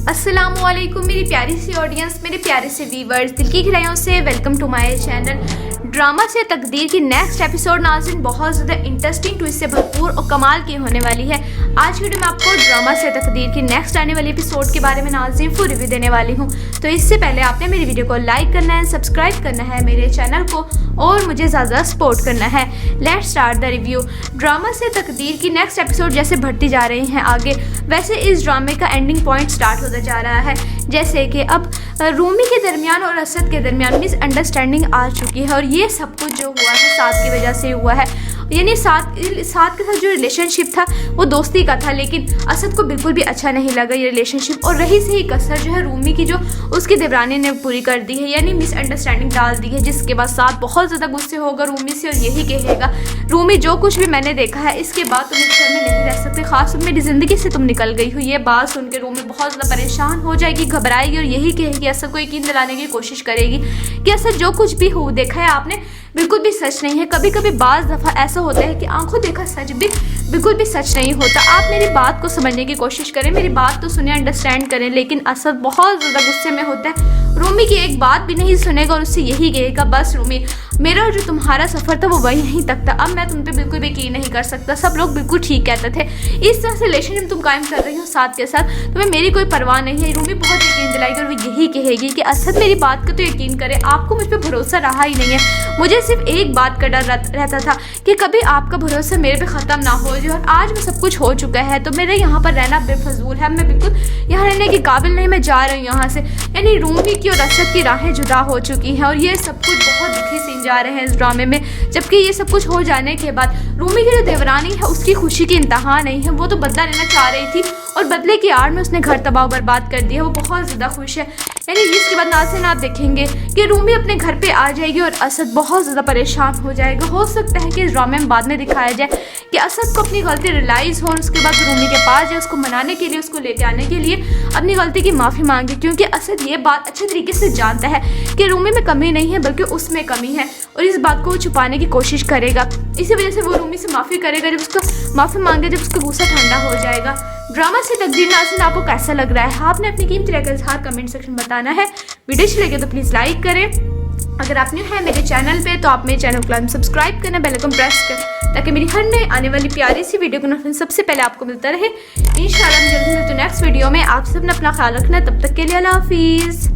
अस्सलामुअलैकुम मेरी प्यारी सी ऑडियंस, मेरे प्यारे से व्यूवर्स, दिल की गहराइयों से welcome to my channel. Drama से तकदीर की नेक्स्ट एपिसोड नाज़रीन बहुत ज़्यादा इंटरेस्टिंग ट्विस्ट से भरपूर और कमाल की होने वाली है। आज की वीडियो में आपको ड्रामा से तकदीर की नेक्स्ट आने वाली एपिसोड के बारे में नाज़रीन फुल रिव्यू देने वाली हूँ। तो इससे पहले आपने मेरी वीडियो को लाइक करना है, सब्सक्राइब करना है मेरे चैनल को और मुझे ज़्यादा सपोर्ट करना है। Let's start the review. Drama से तकदीर की नेक्स्ट एपिसोड जैसे बढ़ती जा रही हैं आगे, वैसे इस ड्रामे का एंडिंग पॉइंट स्टार्ट होता जा रहा है। जैसे कि अब रूमी के दरमियान और असद के दरमियान मिसअंडरस्टैंडिंग आ चुकी है और ये सब कुछ जो हुआ है साथ की वजह से हुआ है। यानी साथ के साथ जो रिलेशनशिप था वो दोस्ती का था, लेकिन असद को बिल्कुल भी अच्छा नहीं लगा ये रिलेशनशिप। और रही सही कसर जो है रूमी की, जो उसकी देवरानी ने पूरी कर दी है, यानी मिसअंडरस्टैंडिंग डाल दी है, जिसके बाद साथ बहुत ज़्यादा गुस्से होगा रूमी से और यही कहेगा, रूमी जो कुछ भी मैंने देखा है इसके बाद तुम इस घर में नहीं रह सकते, खास मेरी ज़िंदगी से तुम निकल गई हो। ये बात सुन के रूमी बहुत ज़्यादा परेशान हो जाएगी, घबराएगी और यही कहेगी, असद को यकीन दिलाने की कोशिश करेगी कि असद जो कुछ भी हो देखा है आपने बिल्कुल भी सच नहीं है। कभी कभी बाज़ दफ़ा ऐसा होता है कि आंखों देखा सच भी बिल्कुल भी सच नहीं होता। आप मेरी बात को समझने की कोशिश करें, मेरी बात तो सुने, अंडरस्टैंड करें। लेकिन असद बहुत ज़्यादा गुस्से में होता है, रूमी की एक बात भी नहीं सुनेगा और उससे यही कहेगा, बस रूमी मेरा जो तुम्हारा सफ़र था वो वही यहीं तक था, अब मैं तुम पे बिल्कुल भी यकीन नहीं कर सकता। सब लोग बिल्कुल ठीक कहते थे, इस तरह से रिलेशनशिप तुम कायम कर रही हो साथ के साथ, तुम्हें मेरी कोई परवाह नहीं है। रूमी बहुत यकीन दिलाएगी और वो यही कहेगी कि असद मेरी बात का तो यकीन करे, आपको मुझ पर भरोसा रहा ही नहीं है। मुझे सिर्फ एक बात का डर रहता था कि कभी आपका भरोसा मेरे पे ख़त्म ना हो जाए, और आज में सब कुछ हो चुका है तो मेरे यहाँ पर रहना बेफजूल है। मैं बिल्कुल यहाँ रहने के काबिल नहीं, मैं जा रही हूँ यहाँ से। यानी रूमी की और असद की राहें जुदा हो चुकी हैं और ये सब कुछ बहुत दुखी सीन जा रहे हैं इस ड्रामे में। जबकि ये सब कुछ हो जाने के बाद रूमी की जो देवरानी है उसकी खुशी की इंतहा नहीं है, वो तो बदला लेना चाह रही थी और बदले की आड़ में उसने घर तबाह बर्बाद कर दिया। वो बहुत ज़्यादा खुश है। यानी इसके बाद नाज़रीन आप देखेंगे कि रूमी अपने घर पे आ जाएगी और असद बहुत ज़्यादा परेशान हो जाएगा। हो सकता है कि इस ड्रामे में बाद में दिखाया जाए कि असद को अपनी गलती रियलाइज़ हो, उसके बाद रूमी के पास जाए, उसको मनाने के लिए, उसको लेके आने के लिए अपनी गलती की माफ़ी मांगे, क्योंकि असद ये बात अच्छे तरीके से जानता है कि रूमी में कमी नहीं है बल्कि उसमें कमी है और इस बात को वो छुपाने की कोशिश करेगा। इसी वजह से वो रूमी से माफ़ी करेगा, जब उसको माफ़ी मांगे, जब उसका गुस्सा ठंडा हो जाएगा। ड्रामा से तकदीर नाज़रीन आपको कैसा लग रहा है? आपने अपनी कीमती राय का इज़हार कमेंट सेक्शन में बताना है। वीडियो अच्छी लगे तो प्लीज़ लाइक करें। अगर आप न्यू है मेरे चैनल पे तो आप मेरे चैनल को सब्सक्राइब करना, बेल आइकन प्रेस करें ताकि मेरी हर नई आने वाली प्यारी सी वीडियो का नोटिफिकेशन सबसे पहले आपको मिलता रहे। इंशाल्लाह हम जल्दी मिलते हैं नेक्स्ट वीडियो में। आप सब ने अपना ख्याल रखना, तब तक के लिए अल्लाह हाफिज़।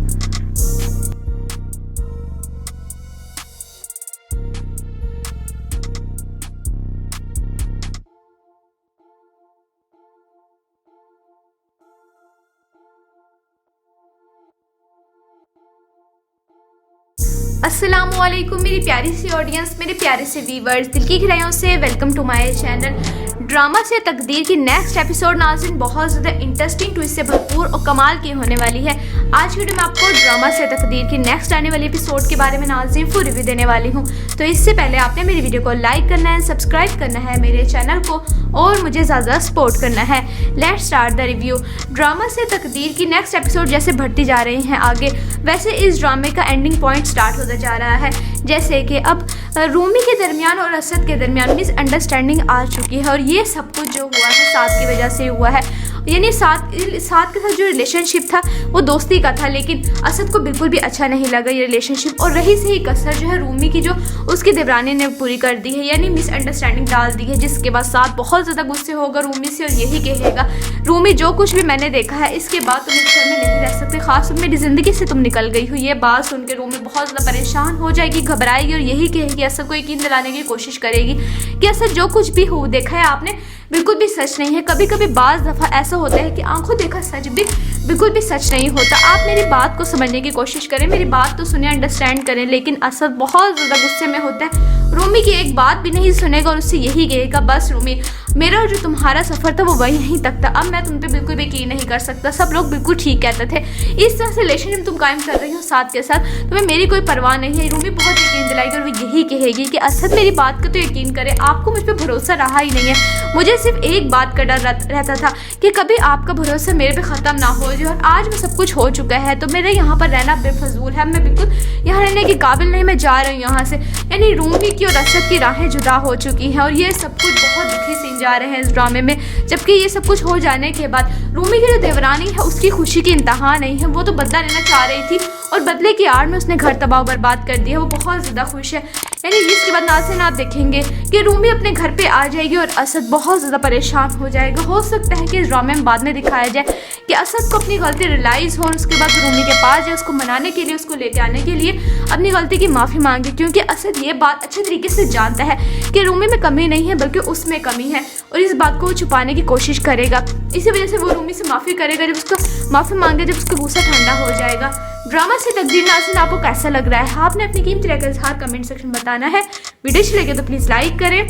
अस्सलामुअलैकुम मेरी प्यारी सी ऑडियंस, मेरे प्यारे से व्यूवर्स, दिल की गहराइयों से welcome to my channel. Drama से तकदीर की नेक्स्ट एपिसोड नाज़रीन बहुत ज़्यादा इंटरेस्टिंग ट्विस्ट से भरपूर और कमाल की होने वाली है। आज की वीडियो में आपको ड्रामा से तकदीर की नेक्स्ट आने वाली एपिसोड के बारे में नाज़रीन फुल रिव्यू देने वाली हूँ। तो इससे पहले आपने मेरी वीडियो को लाइक करना है, सब्सक्राइब करना है मेरे चैनल को और मुझे ज़्यादा सपोर्ट करना है। Let's start the review. Drama से तकदीर की नेक्स्ट एपिसोड जैसे बढ़ती जा रही हैं आगे, वैसे इस ड्रामे का एंडिंग पॉइंट स्टार्ट होता जा रहा है। जैसे कि अब रूमी के दरमियान और असद के दरमियान मिसअंडरस्टैंडिंग आ चुकी है और ये सब कुछ जो हुआ है साथ की वजह से हुआ है। यानी साथ के साथ जो रिलेशनशिप था वो दोस्ती का था, लेकिन असद को बिल्कुल भी अच्छा नहीं लगा ये रिलेशनशिप। और रही सही कसर जो है रूमी की, जो उसकी देवरानी ने पूरी कर दी है, यानी मिसअंडरस्टैंडिंग डाल दी है, जिसके बाद साथ बहुत ज़्यादा गुस्से होगा रूमी से और यही कहेगा, रूमी जो कुछ भी मैंने देखा है इसके बाद तुम इस घर में नहीं रह सकते, खास मेरी ज़िंदगी से तुम निकल गई हो। ये बात सुन के रूमी बहुत ज़्यादा परेशान हो जाएगी, घबराएगी और यही कहेगी, असद को यकीन दिलाने की कोशिश करेगी कि असद जो कुछ भी हो देखा है आपने बिल्कुल भी सच नहीं है। कभी कभी बाज़ दफ़ा ऐसा होता है कि आंखों देखा सच भी बिल्कुल भी सच नहीं होता। आप मेरी बात को समझने की कोशिश करें, मेरी बात तो सुने, अंडरस्टैंड करें। लेकिन असद बहुत ज़्यादा गुस्से में होता है, रूमी की एक बात भी नहीं सुनेगा और उससे यही कहेगा, बस रूमी मेरा जो तुम्हारा सफ़र था वो वही यहीं तक था, अब मैं तुम पे बिल्कुल भी यकीन नहीं कर सकता। सब लोग बिल्कुल ठीक कहते थे, इस तरह से रिलेशनशिप तुम कायम कर रही हो साथ के साथ, तुम्हें मेरी कोई परवाह नहीं है। रूमी बहुत यकीन दिलाएगी और वो यही कहेगी कि असद मेरी बात का तो यकीन करे, आपको मुझ पर भरोसा रहा ही नहीं है। मुझे सिर्फ एक बात का डर रहता था कि कभी आपका भरोसा मेरे पे ख़त्म ना हो जाए, और आज में सब कुछ हो चुका है तो मेरे यहाँ पर रहना बेफजूल है। मैं बिल्कुल यहाँ रहने के काबिल नहीं, मैं जा रही हूँ यहाँ से। यानी रूमी की और असद की राहें जुदा हो चुकी हैं और ये सब कुछ बहुत दुखी सीन जा रहे हैं इस ड्रामे में। जबकि ये सब कुछ हो जाने के बाद रूमी की जो देवरानी है उसकी खुशी की इंतहा नहीं है। वो तो बदला लेना चाह रही थी और बदले की आड़ में उसने घर तबाह बर्बाद कर दिया। वो बहुत ज़्यादा खुश है। यानी इसके बाद नाज़रीन आप देखेंगे कि रूमी अपने घर पे आ जाएगी और असद बहुत ज़्यादा परेशान हो जाएगा। हो सकता है कि इस ड्रामे में बाद में दिखाया जाए कि असद को अपनी गलती रियलाइज़ हो और उसके बाद रूमी के पास जाए, उसको मनाने के लिए, उसको लेके आने के लिए अपनी गलती की माफ़ी मांगे। क्योंकि असद ये बात अच्छे तरीके से जानता है कि रूमी में कमी नहीं है बल्कि उसमें कमी है और इस बात को वो छुपाने की कोशिश करेगा। इसी वजह से वो रूमी से माफ़ी करेगा। जब उसको माफ़ी मांगे, जब उसका गुस्सा ठंडा हो जाएगा। ड्रामा से तकदीर नाज़रीन आपको कैसा लग रहा है? आपने अपनी कीमती राय का इज़हार कमेंट सेक्शन में बताना है। वीडियो अच्छी लगे तो प्लीज़ लाइक करें।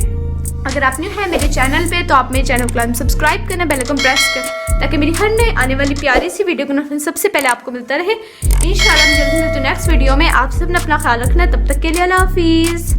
अगर आप न्यू है मेरे चैनल पे तो आप मेरे चैनल को सब्सक्राइब करना, बेल आइकन प्रेस कर, ताकि मेरी हर नई आने वाली प्यारी सी वीडियो को नोटिफिकेशन सबसे पहले आपको मिलता रहे। इंशाल्लाह हम जल्दी मिलते हैं नेक्स्ट वीडियो में। आप सब ने अपना ख्याल रखना। तब तक के लिए अल्लाह हाफिज़।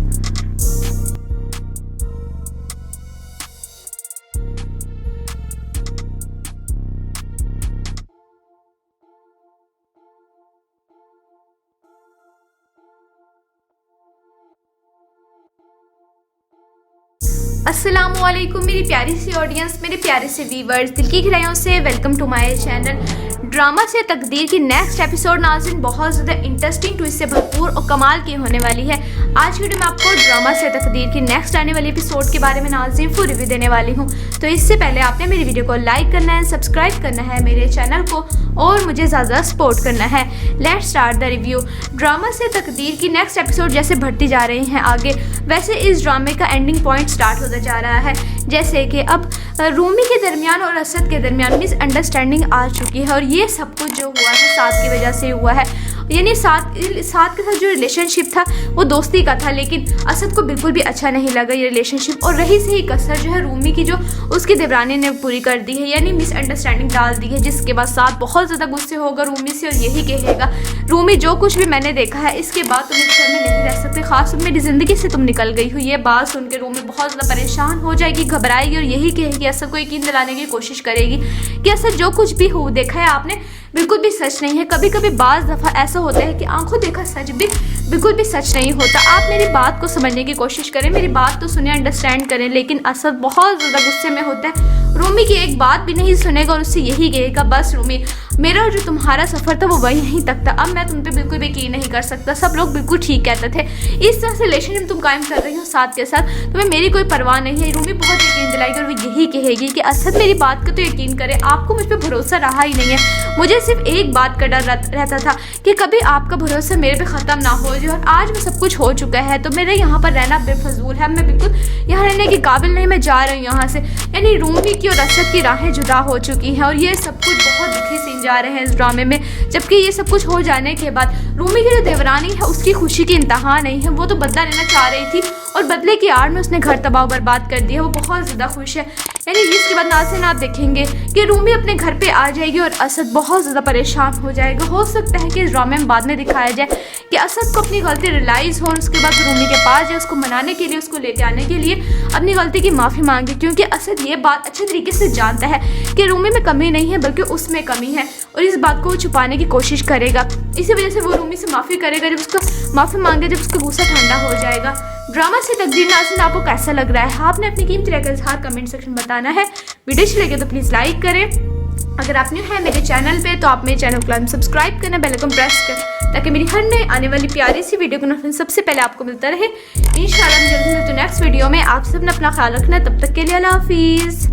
अस्सलामुअलैकुम मेरी प्यारी सी ऑडियंस, मेरे प्यारे से व्यूवर्स, दिल की गहराइयों से welcome to my channel. Drama से तकदीर की नेक्स्ट एपिसोड नाज़रीन बहुत ज़्यादा इंटरेस्टिंग ट्विस्ट से भरपूर और कमाल की होने वाली है। आज वीडियो में आपको ड्रामा से तकदीर की नेक्स्ट आने वाली एपिसोड के बारे में नाज़रीन फुल रिव्यू देने वाली हूँ। तो इससे पहले आपने मेरी वीडियो को लाइक करना है, सब्सक्राइब करना है मेरे चैनल को और मुझे ज़्यादा सपोर्ट करना है। Let's start the review. Drama से तकदीर की नेक्स्ट एपिसोड जैसे बढ़ती जा रही हैं आगे, वैसे इस ड्रामे का एंडिंग पॉइंट स्टार्ट होता जा रहा है। जैसे कि अब रूमी के दरमियान और असद के दरमियान मिसअंडरस्टैंडिंग आ चुकी है और ये सब कुछ जो हुआ है साथ की वजह से हुआ है। यानी साथ के साथ जो रिलेशनशिप था वो दोस्ती का था, लेकिन असद को बिल्कुल भी अच्छा नहीं लगा ये रिलेशनशिप और रही सही कसर जो है रूमी की जो उसकी देवरानी ने पूरी कर दी है। यानी मिसअंडरस्टैंडिंग डाल दी है, जिसके बाद साथ बहुत ज़्यादा गुस्से होगा रूमी से और यही कहेगा, रूमी जो कुछ भी मैंने देखा है इसके बाद तुम इस घर में नहीं रह सकते, खास मेरी ज़िंदगी से तुम निकल गई हो। ये बात सुन के रूमी बहुत ज़्यादा परेशान हो जाएगी, घबराएगी और यही कहेगी, असद को यकीन दिलाने की कोशिश करेगी कि असद जो कुछ भी हो देखा है आपने बिल्कुल भी सच नहीं है। कभी कभी बाज़ दफ़ा ऐसा होता है कि आंखों देखा सच भी बिल्कुल भी सच नहीं होता। आप मेरी बात को समझने की कोशिश करें, मेरी बात तो सुने, अंडरस्टैंड करें। लेकिन असद बहुत ज़्यादा गुस्से में होता है, रूमी की एक बात भी नहीं सुनेगा और उससे यही कहेगा, बस रूमी मेरा जो तुम्हारा सफ़र था वो वही यहीं तक था, अब मैं तुम पे बिल्कुल भी यकीन नहीं कर सकता। सब लोग बिल्कुल ठीक कहते थे, इस तरह से रिलेशनशिप तुम कायम कर रही हो साथ के साथ, तुम्हें मेरी कोई परवाह नहीं है। रूमी बहुत यकीन दिलाएगी और वो यही कहेगी कि असद मेरी बात का तो यकीन करे, आपको मुझ पर भरोसा रहा ही नहीं है। मुझे सिर्फ एक बात का डर रहता था कि कभी आपका भरोसा मेरे पे ख़त्म ना हो जाए, और आज में सब कुछ हो चुका है तो मेरे यहाँ पर रहना बेफजूल है। मैं बिल्कुल यहाँ रहने के काबिल नहीं, मैं जा रही हूँ यहाँ से। यानी रूमी की और असद की राहें जुदा हो चुकी हैं और ये सब कुछ बहुत दुखी सीन जा रहे हैं इस ड्रामे में। जबकि ये सब कुछ हो जाने के बाद रूमी की जो देवरानी है उसकी खुशी की इंतहा नहीं है। वो तो बदला लेना चाह रही थी और बदले की आड़ में उसने घर तबाह बर्बाद कर दिया। वो बहुत ज़्यादा खुश है। यानी इसके बाद नाज़रीन आप देखेंगे कि रूमी अपने घर पे आ जाएगी और असद बहुत ज़्यादा परेशान हो जाएगा। हो सकता है कि इस ड्रामे में बाद में दिखाया जाए कि असद को अपनी गलती रियलाइज़ हो और उसके बाद रूमी के पास जाए, उसको मनाने के लिए, उसको लेके आने के लिए अपनी गलती की माफ़ी मांगे। क्योंकि असद ये बात अच्छे तरीके से जानता है कि रूमी में कमी नहीं है बल्कि उसमें कमी है और इस बात को वो छुपाने की कोशिश करेगा। इसी वजह से वो रूमी से माफ़ी करेगा। जब उसको माफ़ी मांगे, जब उसका गुस्सा ठंडा हो जाएगा। ड्रामा से तकदीर नाज़रीन आपको कैसा लग रहा है? आपने अपनी कीमती राय का इज़हार कमेंट सेक्शन में बताना है। वीडियो अच्छी लगे तो प्लीज़ लाइक करें। अगर आप न्यू है मेरे चैनल पे तो आप मेरे चैनल को सब्सक्राइब करना, बेल आइकन प्रेस कर, ताकि मेरी हर नई आने वाली प्यारी सी वीडियो को नोटिफिकेशन सबसे पहले आपको मिलता रहे। इंशाल्लाह हम जल्दी मिलते हैं नेक्स्ट वीडियो में। आप सब ने अपना ख्याल रखना। तब तक के लिए अल्लाह हाफिज़।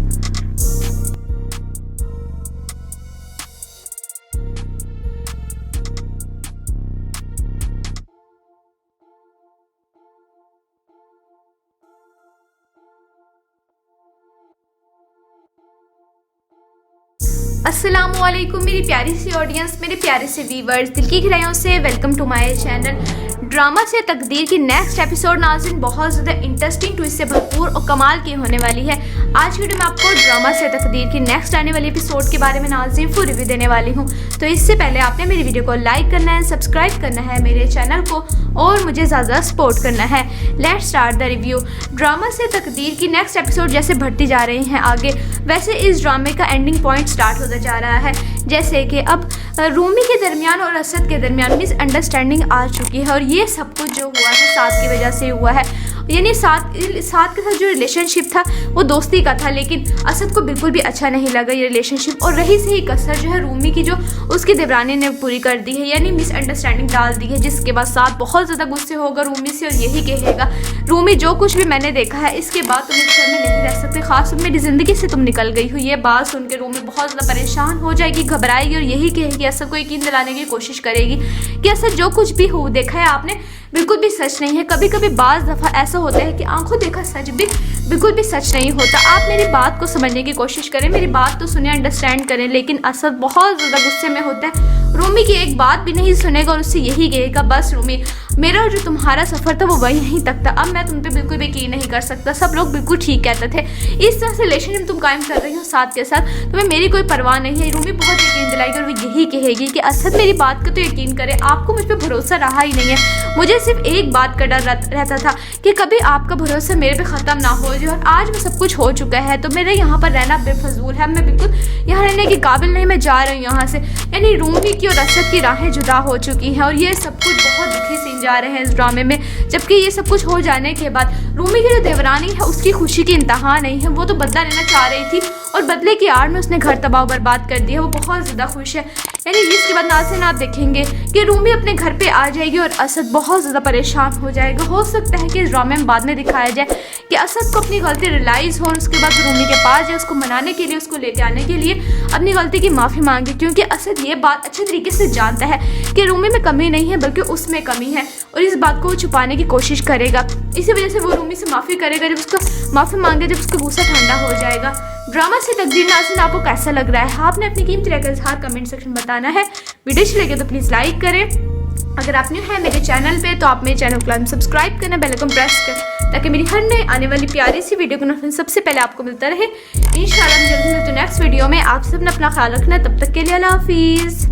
अस्सलामुअलैकुम मेरी प्यारी सी ऑडियंस, मेरे प्यारे से व्यूवर्स, दिल की गहराइयों से welcome to my channel. Drama से तकदीर की नेक्स्ट एपिसोड नाज़रीन बहुत ज़्यादा इंटरेस्टिंग ट्विस्ट से भरपूर और कमाल की होने वाली है। आज वीडियो में आपको ड्रामा से तकदीर की नेक्स्ट आने वाली एपिसोड के बारे में नाज़रीन फुल रिव्यू देने वाली हूँ। तो इससे पहले आपने मेरी वीडियो को लाइक करना है, सब्सक्राइब करना है मेरे चैनल को और मुझे ज़्यादा सपोर्ट करना है। Let's start the review. Drama से तकदीर की नेक्स्ट एपिसोड जैसे बढ़ती जा रही हैं आगे, वैसे इस ड्रामे का एंडिंग पॉइंट स्टार्ट होता जा रहा है। जैसे कि अब रूमी के दरमियान और असद के दरमियान मिसअंडरस्टैंडिंग आ चुकी है और ये सब कुछ जो हुआ है साथ की वजह से हुआ है। यानी साथ के साथ जो रिलेशनशिप था वो दोस्ती का था, लेकिन असद को बिल्कुल भी अच्छा नहीं लगा ये रिलेशनशिप। और रही सही कसर जो है रूमी की, जो उसकी देवरानी ने पूरी कर दी है, यानी मिसअंडरस्टैंडिंग डाल दी है, जिसके बाद साथ बहुत ज़्यादा गुस्से होगा रूमी से और यही कहेगा, रूमी जो कुछ भी मैंने देखा है इसके बाद तुम इस घर में नहीं रह सकते, खास मेरी ज़िंदगी से तुम निकल गई हो। ये बात सुन के रूमी बहुत ज़्यादा परेशान हो जाएगी, घबराएगी और यही कहेगी, असद को यकीन दिलाने की कोशिश करेगी कि असद जो कुछ भी हो देखा है आपने बिल्कुल भी सच नहीं है। कभी कभी बाज़ दफ़ा ऐसा होता है कि आंखों देखा सच भी बिल्कुल भी सच नहीं होता। आप मेरी बात को समझने की कोशिश करें, मेरी बात तो सुने, अंडरस्टैंड करें। लेकिन असद बहुत ज़्यादा गुस्से में होता है, रूमी की एक बात भी नहीं सुनेगा और उससे यही कहेगा, बस रूमी मेरा जो तुम्हारा सफ़र था वो वही यहीं तक था, अब मैं तुम पे बिल्कुल भी यकीन नहीं कर सकता। सब लोग बिल्कुल ठीक कहते थे, इस तरह से रिलेशनशिप तुम कायम कर रही हो साथ के साथ, तुम्हें मेरी कोई परवाह नहीं है। रूमी बहुत यकीन दिलाएगी और वो यही कहेगी कि असद मेरी बात का तो यकीन करे, आपको मुझ पर भरोसा रहा ही नहीं है। मुझे सिर्फ एक बात का डर रहता था कि कभी आपका भरोसा मेरे पे ख़त्म ना हो जाए, और आज में सब कुछ हो चुका है तो मेरा यहाँ पर रहना बेफजूल है, मैं बिल्कुल यहाँ रहने के काबिल नहीं, मैं जा रही हूँ यहाँ से। यानी रूमी की और असद की राहें जुदा हो चुकी हैं और ये सब कुछ बहुत दुखी सीन जा रहे हैं इस ड्रामे में। जबकि ये सब कुछ हो जाने के बाद रूमी की जो देवरानी है उसकी खुशी की इंतहा नहीं है, वो तो बदला लेना चाह रही थी और बदले की आड़ में उसने घर तबाह बर्बाद कर दिया, वो बहुत ज़्यादा खुश है। यानी इसके बाद नाज़रीन आप देखेंगे कि रूमी अपने घर पे आ जाएगी और असद बहुत ज़्यादा परेशान हो जाएगा। हो सकता है कि इस ड्रामे में बाद में दिखाया जाए कि असद को अपनी गलती रियलाइज़ हो और उसके बाद रूमी के पास जाए, उसको मनाने के लिए, उसको लेके आने के लिए अपनी गलती की माफ़ी मांगे, क्योंकि असद ये बात अच्छे तरीके से जानता है कि रूमी में कमी नहीं है बल्कि उसमें कमी है और इस बात को वो छुपाने की कोशिश करेगा। इसी वजह से वो रूमी से माफ़ी करेगा, जब उसको माफ़ी मांगे, जब उसका गुस्सा ठंडा हो जाएगा। ड्रामा से तकदीर नाज़रीन आपको कैसा लग रहा है? आपने अपनी कीमती राय का इज़हार कमेंट सेक्शन बताना है। वीडियो अच्छी लगे तो प्लीज़ लाइक करें। अगर आप न्यू है मेरे चैनल पे तो आप मेरे चैनल को सब्सक्राइब करना, बेल आइकन प्रेस करें ताकि मेरी हर नई आने वाली प्यारी सी वीडियो को सबसे पहले आपको मिलता रहे। इंशाल्लाह जल्दी मिलते हैं नेक्स्ट वीडियो में। आप सब ने अपना ख्याल रखना, तब तक के लिए अल्लाह हाफिज़।